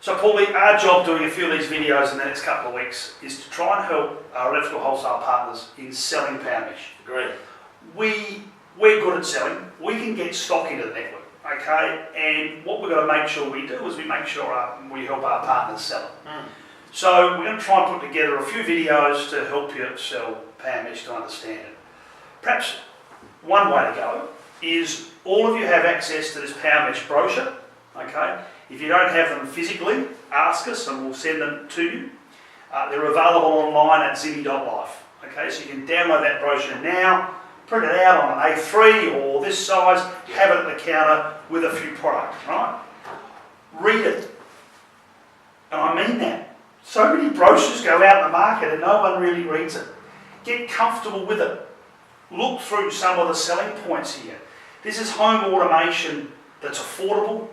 So Paulie, our job doing a few of these videos in the next couple of weeks is to try and help our electrical wholesale partners in selling Powermesh. Great. We're good at selling. We can get stock into the network, okay? And what we've got to make sure we do is we make sure we help our partners sell it. So we're going to try and put together a few videos to help you sell Powermesh to understand it. Perhaps one way to go is all of you have access to this Powermesh brochure, okay? If you don't have them physically, ask us and we'll send them to you. They're available online at zimmy.life, okay? So you can download that brochure now, print it out on an A3 or this size, have it at the counter with a few products, right? Read it. And I mean that. So many brochures go out in the market and no one really reads it. Get comfortable with it. Look through some of the selling points here. This is home automation that's affordable,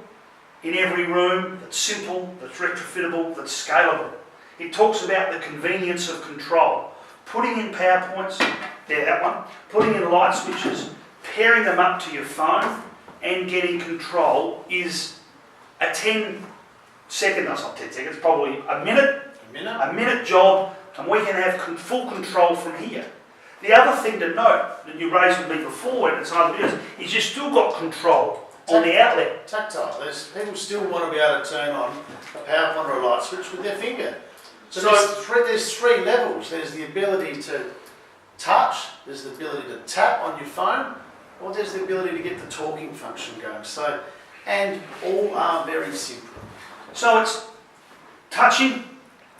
in every room, that's simple, that's retrofittable, that's scalable. It talks about the convenience of control. Putting in power points, that one, putting in light switches, pairing them up to your phone and getting control is a 10-second, that's not 10 seconds, probably a minute job, and we can have full control from here. The other thing to note that you raised with me before in some other videos is you've still got control on the outlet. Tactile. People still want to be able to turn on a power point or a light switch with their finger. So there's three levels. There's the ability to touch, there's the ability to tap on your phone, or there's the ability to get the talking function going. So, and all are very simple. So it's touching,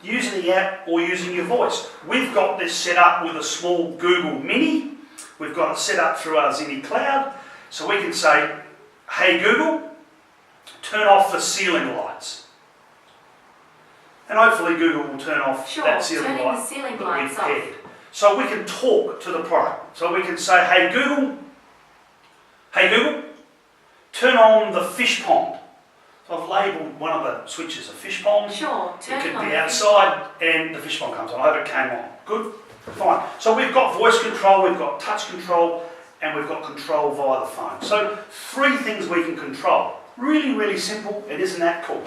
using the app or using your voice. We've got this set up with a small Google Mini. We've got it set up through our Zimmy Cloud. So we can say, hey Google, turn off the ceiling lights. And hopefully Google will turn off that ceiling light that we've paired. So we can talk to the product. So we can say, hey Google, turn on the fish pond. So I've labelled one of the switches a fish pond. Sure, it could be outside and the fish pond comes on. I hope it came on. Good? Fine. So we've got voice control, we've got touch control, and we've got control via the phone. So 3 things we can control. Really, really simple. It isn't that cool.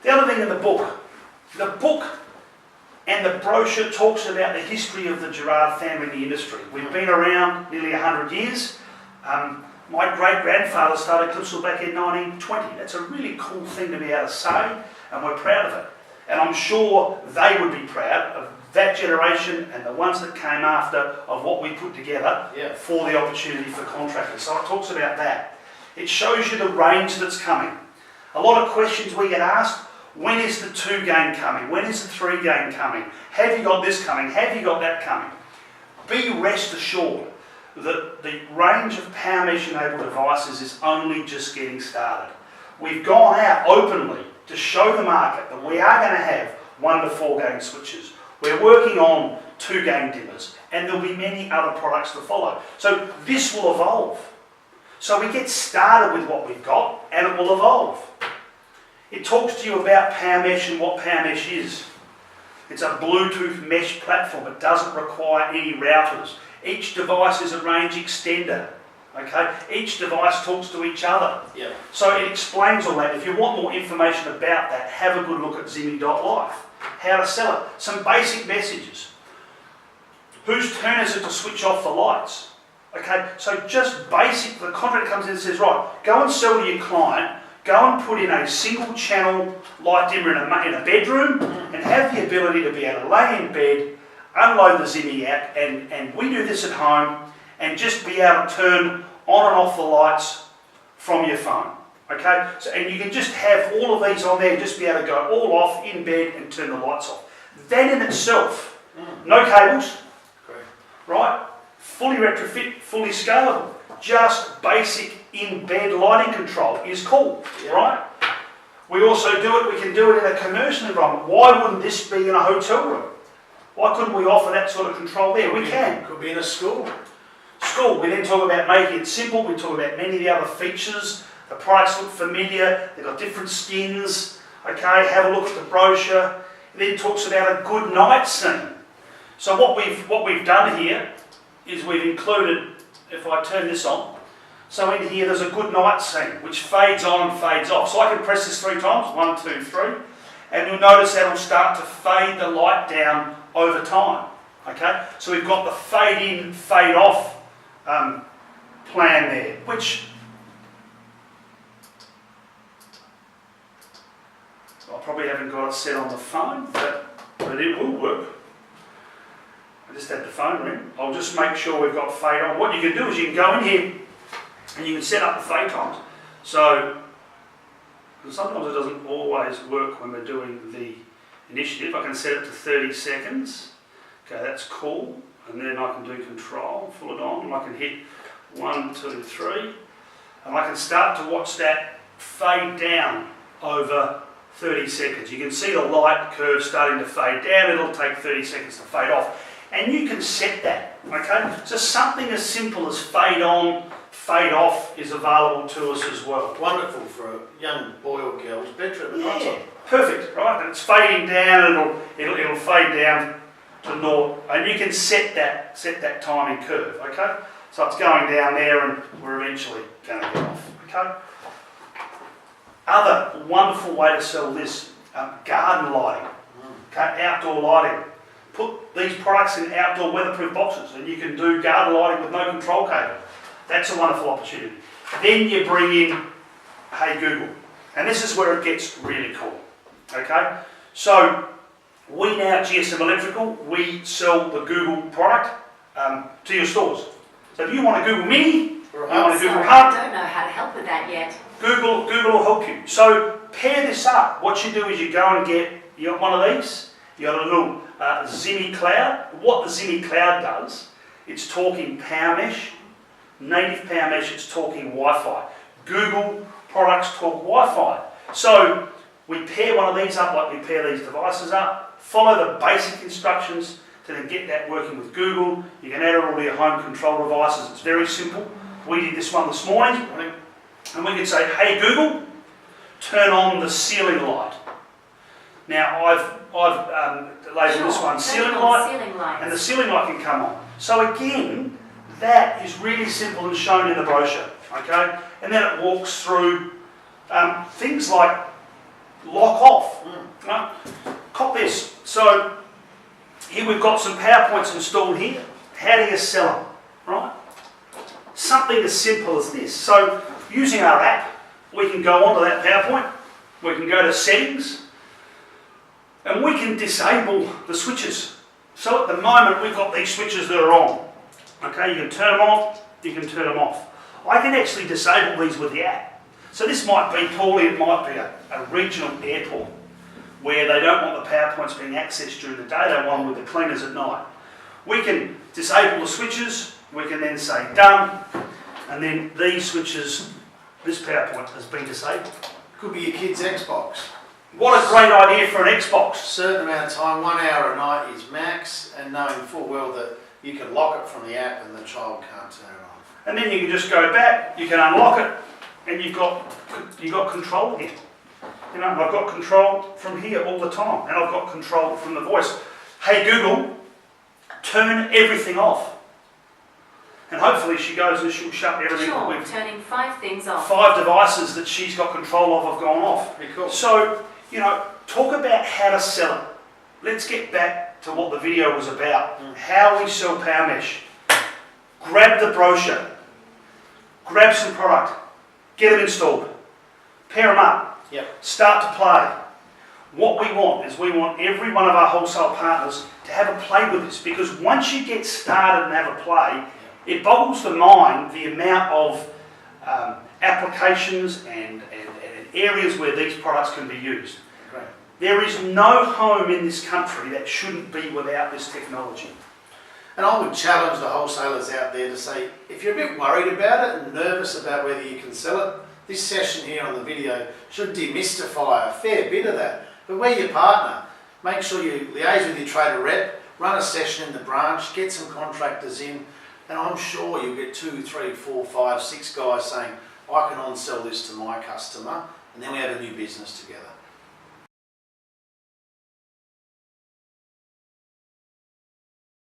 The other thing in the book and the brochure talks about the history of the Gerard family in the industry. We've been around nearly 100 years. My great-grandfather started Clipsal back in 1920. That's a really cool thing to be able to say, and we're proud of it. And I'm sure they would be proud of that generation and the ones that came after of what we put together for the opportunity for contractors. So it talks about that. It shows you the range that's coming. A lot of questions we get asked, when is the 2 gain coming? When is the 3 gain coming? Have you got this coming? Have you got that coming? Be rest assured that the range of Powermesh enabled devices is only just getting started. We've gone out openly to show the market that we are going to have 1 to 4 gain switches. We're working on 2 gain dimmers, and there'll be many other products to follow. So this will evolve. So we get started with what we've got, and it will evolve. It talks to you about Powermesh and what Powermesh is. It's a Bluetooth mesh platform. It doesn't require any routers. Each device is a range extender. Okay? Each device talks to each other. Yep. So it explains all that. If you want more information about that, have a good look at zimmy.life. How to sell it. Some basic messages. Whose turn is it to switch off the lights? Okay, so just basic, the contract comes in and says, right, go and sell to your client, go and put in a single channel light dimmer in a bedroom and have the ability to be able to lay in bed, unload the Zimmy app, and we do this at home, and just be able to turn on and off the lights from your phone. Okay, so, and you can just have all of these on there and just be able to go all off in bed and turn the lights off. That in itself, no cables, right? Fully retrofit, fully scalable. Just basic in-bed lighting control is cool, right? We also do it, we can do it in a commercial environment. Why wouldn't this be in a hotel room? Why couldn't we offer that sort of control there? We can. Could be in a school. School, we then talk about making it simple, we talk about many of the other features. The products look familiar, they've got different skins, okay, have a look at the brochure. It then talks about a good night scene. So what we've done here is we've included, if I turn this on, So in here there's a good night scene, which fades on and fades off. So I can press this 3 times, 1, 2, 3, and you'll notice that will start to fade the light down over time. Okay, so we've got the fade in, fade off plan there, which I probably haven't got it set on the phone, but it will work. I just had the phone ring. I'll just make sure we've got fade on. What you can do is you can go in here and you can set up the fade times. So, sometimes it doesn't always work when we're doing the initiative. I can set it to 30 seconds. Okay, that's cool. And then I can do control, pull it on, and I can hit 1, 2, 3. And I can start to watch that fade down over 30 seconds. You can see the light curve starting to fade down. It'll take 30 seconds to fade off. And you can set that, okay? So something as simple as fade on, fade off is available to us as well. Wonderful for a young boy or girl's bedroom. Yeah, perfect, right? And it's fading down, it'll fade down to naught. And you can set that timing curve, okay? So it's going down there and we're eventually going to get off, okay? Other wonderful way to sell this, garden lighting, okay? Outdoor lighting. Put these products in outdoor weatherproof boxes and you can do garden lighting with no control cable. That's a wonderful opportunity. Then you bring in Hey Google. And this is where it gets really cool. Okay? So we now, GSM Electrical, we sell the Google product to your stores. So if you want a Google Mini, you want a Google Hub. I don't know how to help with that yet. Google will help you. So pair this up. What you do is you go and get one of these. You got a little Zimmy Cloud. What the Zimmy Cloud does, it's talking Powermesh, native Powermesh, it's talking Wi-Fi. Google products talk Wi-Fi. So we pair one of these up like we pair these devices up, follow the basic instructions to then get that working with Google. You can add it all to your home control devices. It's very simple. We did this one this morning, and we can say, hey Google, turn on the ceiling light. Now I've labelled this one ceiling light, and the ceiling light can come on. So again, that is really simple and shown in the brochure, okay? And then it walks through things like lock off. Right? Cop this. So here we've got some PowerPoints installed here. How do you sell them, right? Something as simple as this. So using our app, we can go onto that PowerPoint, we can go to settings, and we can disable the switches. So at the moment we've got these switches that are on. Okay, you can turn them on, you can turn them off. I can actually disable these with the app. So this might be, Paulie, it might be a regional airport where they don't want the PowerPoints being accessed during the day, they want them with the cleaners at night. We can disable the switches, we can then say done, and then these switches, this PowerPoint has been disabled. Could be your kid's Xbox. What a great idea for an Xbox. A certain amount of time, 1 hour a night is max, and knowing full well that you can lock it from the app and the child can't turn it on. And then you can just go back, you can unlock it, and you've got control again. You know, I've got control from here all the time, and I've got control from the voice. Hey Google, turn everything off. And hopefully she goes and she'll shut everything off. Sure, turning 5 things off. 5 devices that she's got control of have gone off. Pretty cool. So, you know, talk about how to sell it. Let's get back to what the video was about. How we sell Powermesh. Grab the brochure. Grab some product. Get them installed. Pair them up. Yep. Start to play. What we want is we want every one of our wholesale partners to have a play with this, because once you get started and have a play, it boggles the mind the amount of applications and areas where these products can be used. Great. There is no home in this country that shouldn't be without this technology. And I would challenge the wholesalers out there to say, if you're a bit worried about it and nervous about whether you can sell it, this session here on the video should demystify a fair bit of that. But where your partner, make sure you liaise with your trader rep, run a session in the branch, get some contractors in, and I'm sure you'll get 2, 3, 4, 5, 6 guys saying, I can on-sell this to my customer, and then we have a new business together.